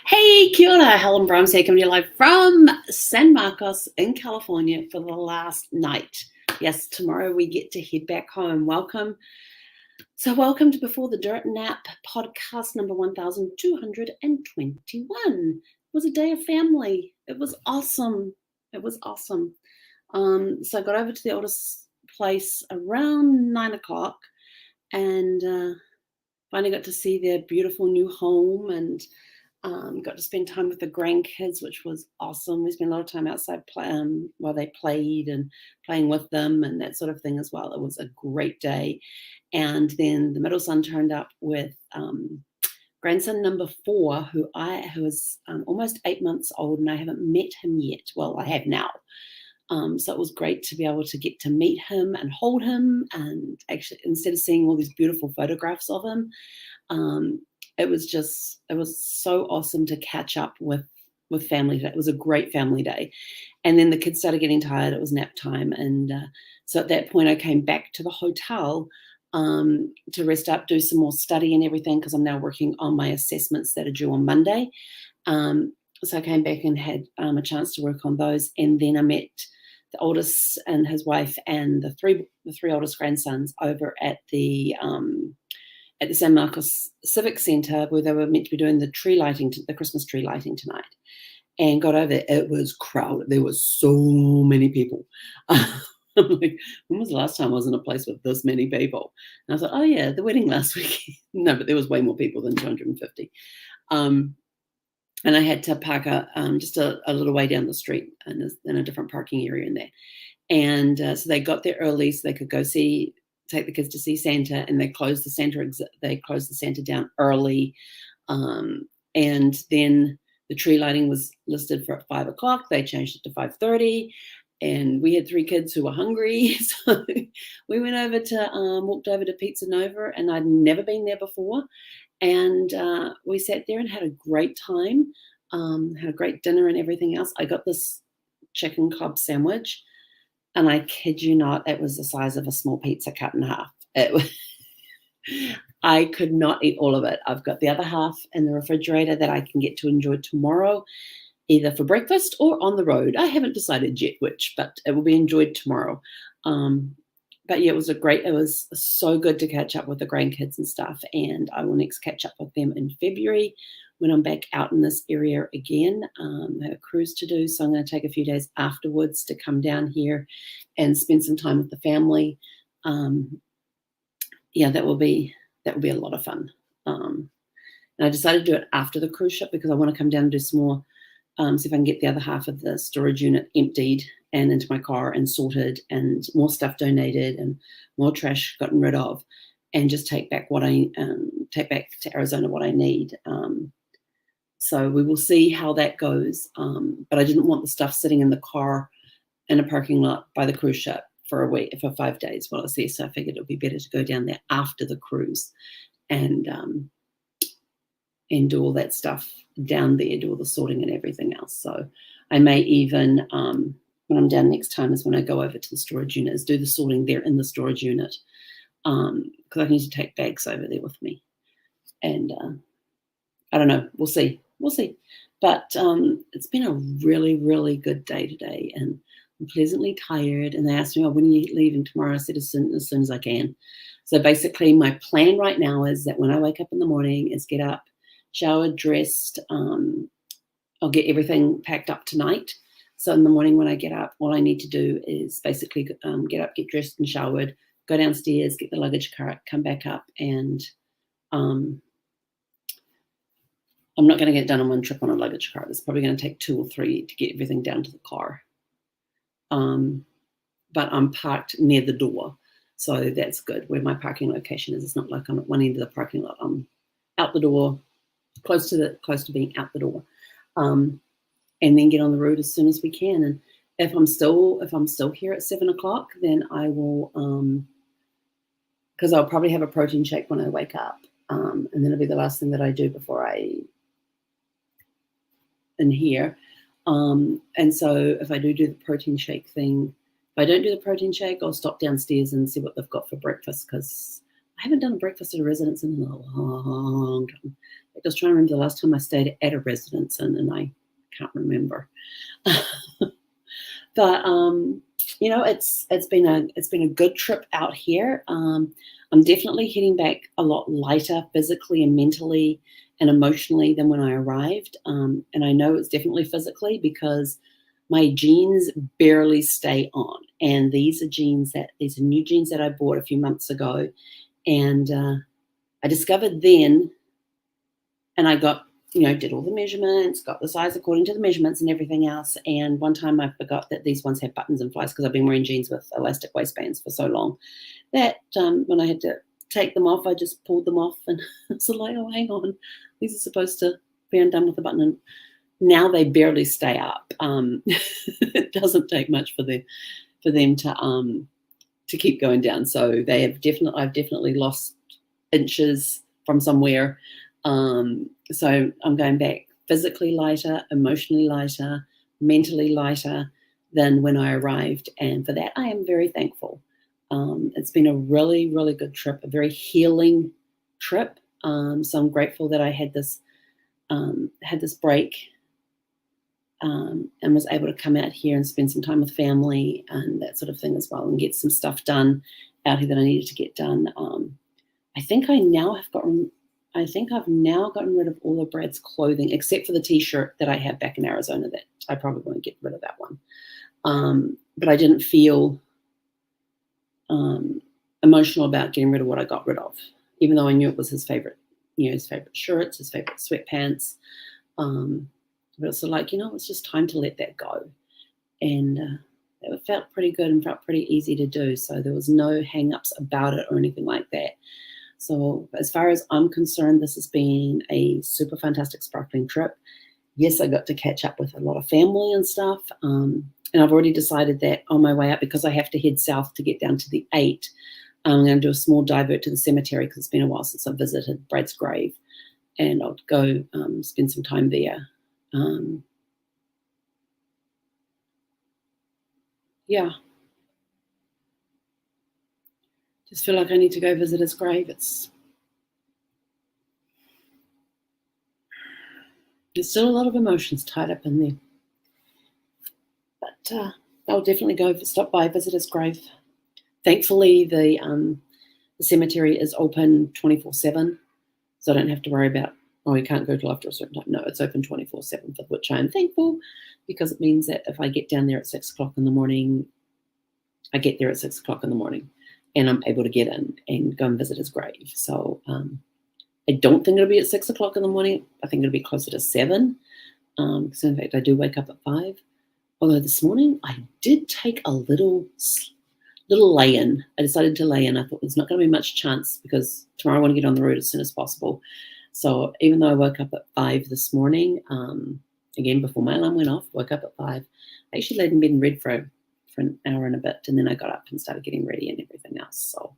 Hey, kia ora, Helen Brahms here, coming to you live from San Marcos in California for the last night. Yes, tomorrow we get to head back home. Welcome. So welcome to Before the Dirt Nap podcast number 1221. It was a day of family. It was awesome. It was awesome. So I got over to the oldest place around 9 o'clock and finally got to see their beautiful new home and got to spend time with the grandkids, which was awesome. We spent a lot of time outside while they played and playing with them and that sort of thing as well. It was a great day. And then the middle son turned up with grandson number 4, who is almost 8 months old, and I haven't met him yet. Well, I have now. So it was great to be able to get to meet him and hold him, and actually, instead of seeing all these beautiful photographs of him, it was so awesome to catch up with family. It was a great family day. And then the kids started getting tired. It was nap time. And so at that point, I came back to the hotel to rest up, do some more study and everything, because I'm now working on my assessments that are due on Monday. So I came back and had a chance to work on those. And then I met the oldest and his wife and the three oldest grandsons over at the San Marcos Civic Center, where they were meant to be doing the Christmas tree lighting tonight. And got over there, it was crowded. There were so many people. I'm like, when was the last time I was in a place with this many people? And I thought, oh yeah, the wedding last week. No, but there was way more people than 250. And I had to park just a little way down the street in a different parking area in there. And so they got there early so they could go take the kids to see Santa, and they closed the Santa down early. And then the tree lighting was listed for 5 o'clock. They changed it to 5:30. And we had 3 kids who were hungry. So we went over walked over to Pizza Nova, and I'd never been there before. And we sat there and had a great time, had a great dinner and everything else. I got this chicken club sandwich, and I kid you not, it was the size of a small pizza cut in half. I could not eat all of it. I've got the other half in the refrigerator that I can get to enjoy tomorrow, either for breakfast or on the road. I haven't decided yet which, but it will be enjoyed tomorrow. But yeah, it was so good to catch up with the grandkids and stuff. And I will next catch up with them in February when I'm back out in this area again. I have a cruise to do, so I'm going to take a few days afterwards to come down here and spend some time with the family. Yeah, that will be a lot of fun. And I decided to do it after the cruise ship because I want to come down and do some more, see if I can get the other half of the storage unit emptied and into my car and sorted, and more stuff donated and more trash gotten rid of, and just take back to Arizona what I need. So we will see how that goes. But I didn't want the stuff sitting in the car in a parking lot by the cruise ship for 5 days while I was there. So I figured it would be better to go down there after the cruise and do all that stuff down there, do all the sorting and everything else. So I may even, when I'm down next time, is when I go over to the storage unit, is do the sorting there in the storage unit, because I need to take bags over there with me. And I don't know, we'll see. But it's been a really, really good day today, and I'm pleasantly tired. And they asked me, when are you leaving tomorrow? I said, as soon as I can. So basically my plan right now is that when I wake up in the morning is get up, showered, dressed. I'll get everything packed up tonight. So in the morning when I get up, all I need to do is basically get up, get dressed and showered, go downstairs, get the luggage cart, come back up, and I'm not going to get it done on one trip on a luggage cart. It's probably going to take 2 or 3 to get everything down to the car. But I'm parked near the door, so that's good. Where my parking location is, it's not like I'm at one end of the parking lot. I'm out the door, close to being out the door, and then get on the road as soon as we can. And if I'm still here at 7 o'clock, then I will, because I'll probably have a protein shake when I wake up, and then it'll be the last thing that I do before I in here. And so if I do the protein shake thing, I don't do the protein shake, I'll stop downstairs and see what they've got for breakfast, because I haven't done a breakfast at a residence in a long time. I was trying to remember the last time I stayed at a residence, and I can't remember. But you know, it's been a good trip out here. I'm definitely heading back a lot lighter physically and mentally and emotionally than when I arrived. And I know it's definitely physically because my jeans barely stay on. And these are new jeans that I bought a few months ago. And I discovered then, and I got, did all the measurements, got the size according to the measurements and everything else. And one time I forgot that these ones have buttons and flies, because I've been wearing jeans with elastic waistbands for so long that when I had to take them off, I just pulled them off, and it's like, oh, hang on, these are supposed to be undone with the button. And now they barely stay up. It doesn't take much for them to keep going down. So I've definitely lost inches from somewhere. So I'm going back physically lighter, emotionally lighter, mentally lighter than when I arrived. And for that, I am very thankful. It's been a really, really good trip, a very healing trip. So I'm grateful that I had this break, and was able to come out here and spend some time with family and that sort of thing as well, and get some stuff done out here that I needed to get done. I think I've now gotten rid of all of Brad's clothing except for the T-shirt that I have back in Arizona that I probably won't get rid of that one. But I didn't feel emotional about getting rid of what I got rid of, even though I knew it was his favorite shirts, his favorite sweatpants. But it's like, it's just time to let that go. And it felt pretty good and felt pretty easy to do. So there was no hang-ups about it or anything like that. So as far as I'm concerned, this has been a super fantastic, sparkling trip. Yes, I got to catch up with a lot of family and stuff. And I've already decided that on my way up, because I have to head south to get down to the 8, I'm going to do a small divert to the cemetery, because it's been a while since I visited Brad's grave. And I'll go spend some time there. Yeah. Just feel like I need to go visit his grave. There's still a lot of emotions tied up in there. But I'll definitely stop by, visit his grave. Thankfully, the cemetery is open 24/7, so I don't have to worry about, oh, you can't go till after a certain time. No, it's open 24/7, for which I am thankful, because it means that if I get down there at 6 o'clock in the morning, I get there at 6 o'clock in the morning, and I'm able to get in and go and visit his grave. So I don't think it'll be at 6 o'clock in the morning. I think it'll be closer to 7. So in fact, I do wake up at 5. Although this morning I did take a little lay-in. I decided to lay in. I thought there's not going to be much chance, because tomorrow I want to get on the road as soon as possible. So even though I woke up at 5 this morning, again, before my alarm went off, woke up at 5, I actually laid in bed and read for an hour and a bit, and then I got up and started getting ready and everything else. So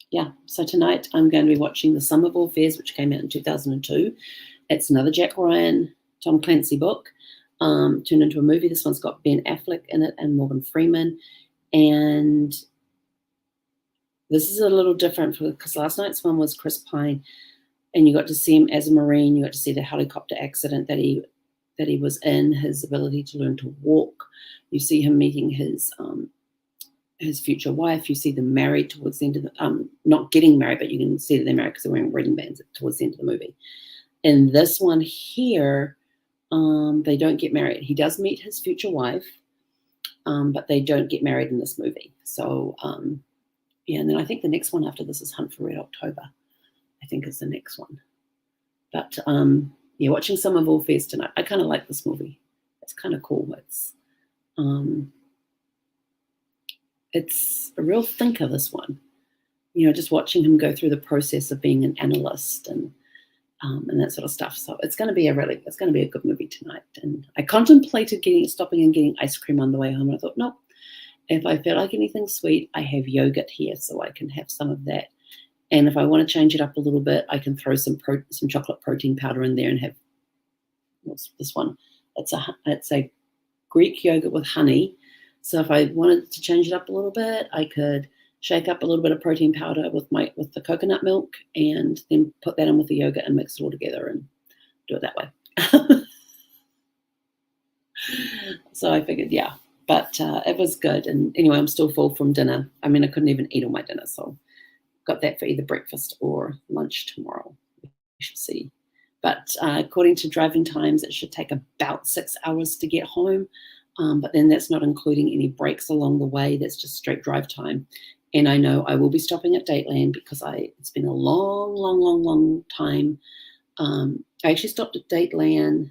yeah, so tonight I'm going to be watching The Sum of All Fears, which came out in 2002. It's another Jack Ryan, Tom Clancy book, turned into a movie. This one's got Ben Affleck in it and Morgan Freeman. And this is a little different, because last night's one was Chris Pine, and you got to see him as a Marine. You got to see the helicopter accident that he was in, his ability to learn to walk. You see him meeting his future wife. You see them married towards the end of the, not getting married, but you can see that they're married because they're wearing wedding bands towards the end of the movie. In this one here, they don't get married. He does meet his future wife, but they don't get married in this movie. So, yeah, and then I think the next one after this is Hunt for Red October, I think is the next one. But, yeah, watching Sum of All Fears tonight. I kind of like this movie. It's kind of cool. It's a real thinker, this one. Just watching him go through the process of being an analyst and that sort of stuff. So it's going to be a good movie tonight. And I contemplated stopping and getting ice cream on the way home. And I thought, no, if I feel like anything sweet, I have yogurt here, so I can have some of that. And if I want to change it up a little bit, I can throw some chocolate protein powder in there and have, what's this one? It's a Greek yogurt with honey, So if I wanted to change it up a little bit, I could shake up a little bit of protein powder with the coconut milk and then put that in with the yogurt and mix it all together and do it that way. So I figured, yeah, but it was good. And anyway, I'm still full from dinner. I mean, I couldn't even eat all my dinner, so got that for either breakfast or lunch tomorrow. We should see. But according to driving times, it should take about 6 hours to get home. But then that's not including any breaks along the way. That's just straight drive time. And I know I will be stopping at Dateland because it's been a long, long, long, long time. I actually stopped at Dateland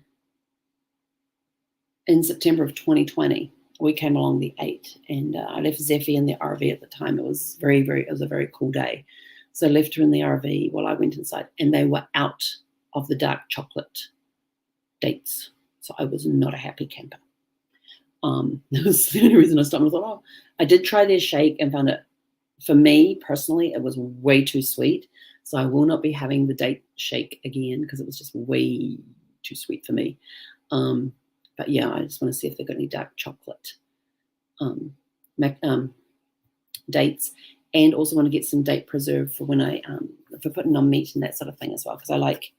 in September of 2020. We came along the 8th, and I left Zeffie in the RV at the time. It was it was a very cool day. So I left her in the RV while I went inside, and they were out of the dark chocolate dates. So I was not a happy camper. That was the only reason I stopped. I thought, oh, I did try their shake and found it, for me personally, it was way too sweet. So I will not be having the date shake again because it was just way too sweet for me. But yeah, I just want to see if they've got any dark chocolate dates, and also want to get some date preserve for when for putting on meat and that sort of thing as well, because I like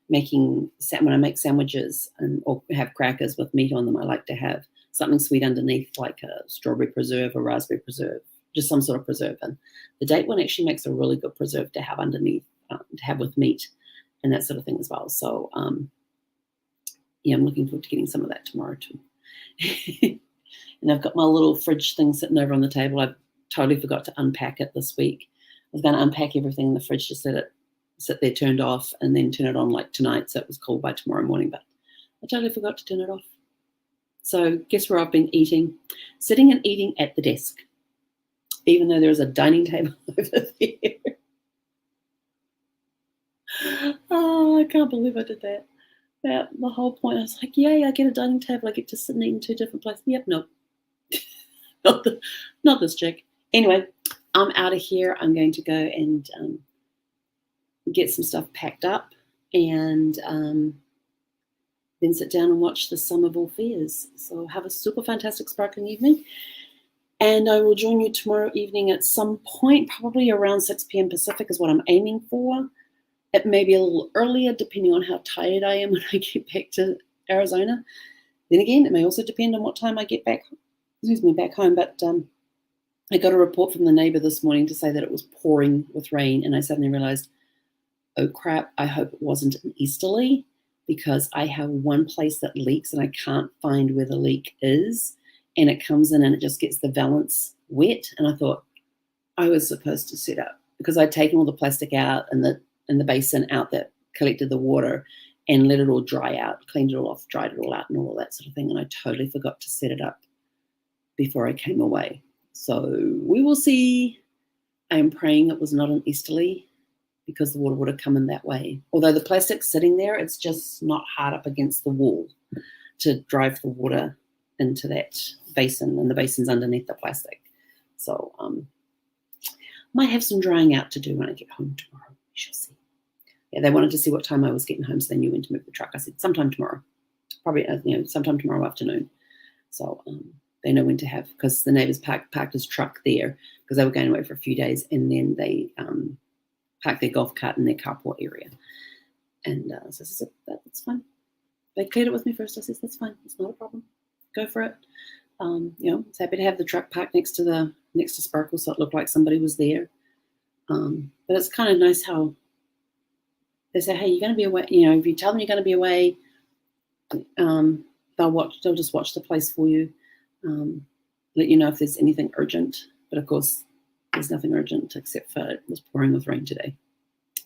making, when I make sandwiches or have crackers with meat on them, I like to have something sweet underneath, like a strawberry preserve or raspberry preserve, just some sort of preserve. And the date one actually makes a really good preserve to have underneath, to have with meat and that sort of thing as well. So yeah, I'm looking forward to getting some of that tomorrow too. And I've got my little fridge thing sitting over on the table. I totally forgot to unpack it this week. I was going to unpack everything in the fridge, just let it sit there turned off, and then turn it on like tonight so it was cool by tomorrow morning, but I totally forgot to turn it off. So guess where I've been eating? Sitting and eating at the desk, even though there's a dining table over there. Oh, I can't believe I did that. The whole point, I was like, yay, I get a dining table. I get to sit and eat in 2 different places. Yep, no. not this chick. Anyway, I'm out of here. I'm going to go and get some stuff packed up and then sit down and watch the Sum of All Fears. So have a super fantastic sparkling evening. And I will join you tomorrow evening at some point, probably around 6 p.m. Pacific is what I'm aiming for. It may be a little earlier, depending on how tired I am when I get back to Arizona. Then again, it may also depend on what time I get back home. But I got a report from the neighbor this morning to say that it was pouring with rain, and I suddenly realized, oh crap, I hope it wasn't an easterly, because I have one place that leaks and I can't find where the leak is, and it comes in and it just gets the valance wet. And I thought I was supposed to set up, because I'd taken all the plastic out and the basin out that collected the water and let it all dry out, cleaned it all off, dried it all out and all that sort of thing. And I totally forgot to set it up before I came away. So we will see. I am praying it was not an easterly, because the water would have come in that way. Although the plastic's sitting there, it's just not hard up against the wall to drive the water into that basin, and the basin's underneath the plastic. So might have some drying out to do when I get home tomorrow. We shall see. Yeah, they wanted to see what time I was getting home, so they knew when to move the truck. I said sometime tomorrow, probably sometime tomorrow afternoon. So they know when to have, because the neighbors parked his truck there because they were going away for a few days, and then they parked their golf cart in their carport area. And so I said, that's fine. They cleared it with me first. I said, that's fine. It's not a problem. Go for it. It's happy to have the truck parked next to Sparkle, so it looked like somebody was there. But it's kind of nice how they say, hey, you're going to be away. If you tell them you're going to be away, they'll just watch the place for you, let you know if there's anything urgent. But of course, there's nothing urgent except for it was pouring with rain today.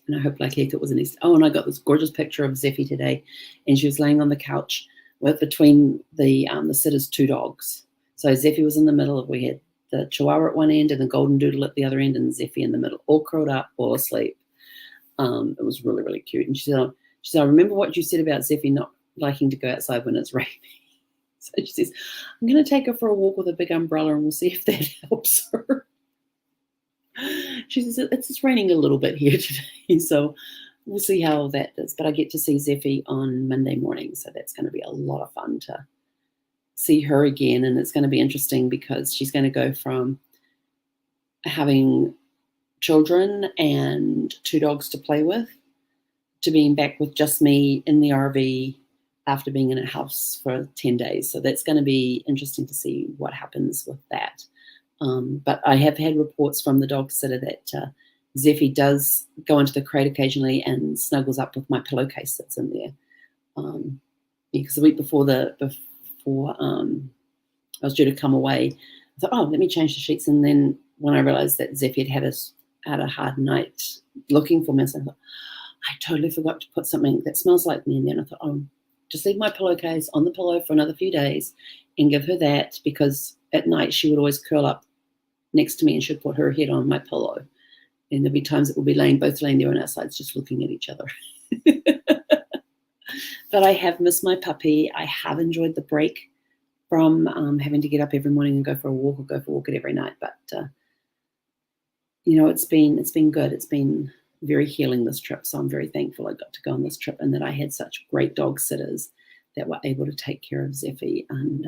And I hope like heck it was an Easter. Oh, and I got this gorgeous picture of Zeffie today, and she was laying on the couch between the sitter's 2 dogs. So Zeffie was in the middle. We had the Chihuahua at one end and the Golden Doodle at the other end, and Zeffie in the middle, all curled up, all asleep. It was really, really cute. And she said, I remember what you said about Zeffie not liking to go outside when it's raining. So she says, I'm going to take her for a walk with a big umbrella, and we'll see if that helps her. She says, it's just raining a little bit here today, so we'll see how that is. But I get to see Zeffie on Monday morning, so that's going to be a lot of fun to see her again, and it's going to be interesting because she's going to go from having children and 2 dogs to play with to being back with just me in the RV after being in a house for 10 days. So that's going to be interesting to see what happens with that. But I have had reports from the dog sitter that Zeffy does go into the crate occasionally and snuggles up with my pillowcase that's in there. Because the week before I was due to come away, I thought, oh, let me change the sheets. And then when I realized that Zeffy had a hard night looking for me, I thought, I totally forgot to put something that smells like me in there. And I thought, oh, just leave my pillowcase on the pillow for another few days and give her that, because at night she would always curl up next to me and she'd put her head on my pillow. And there'd be times that we'll be both laying there on our sides just looking at each other. But I have missed my puppy. I have enjoyed the break from having to get up every morning and go for a walk or go for a walk every night. But, it's been good. It's been very healing, this trip. So I'm very thankful I got to go on this trip and that I had such great dog sitters that were able to take care of Zeffy, and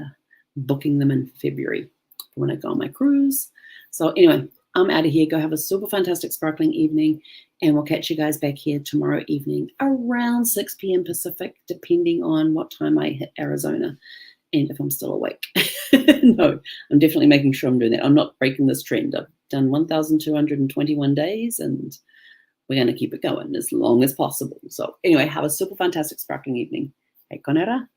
booking them in February when I go on my cruise. So anyway, I'm out of here. Go have a super fantastic sparkling evening, and we'll catch you guys back here tomorrow evening around 6 p.m. Pacific, depending on what time I hit Arizona and if I'm still awake. No, I'm definitely making sure I'm doing that. I'm not breaking this trend. I've done 1,221 days, and we're going to keep it going as long as possible. So anyway, have a super fantastic sparkling evening. Hey, Conera.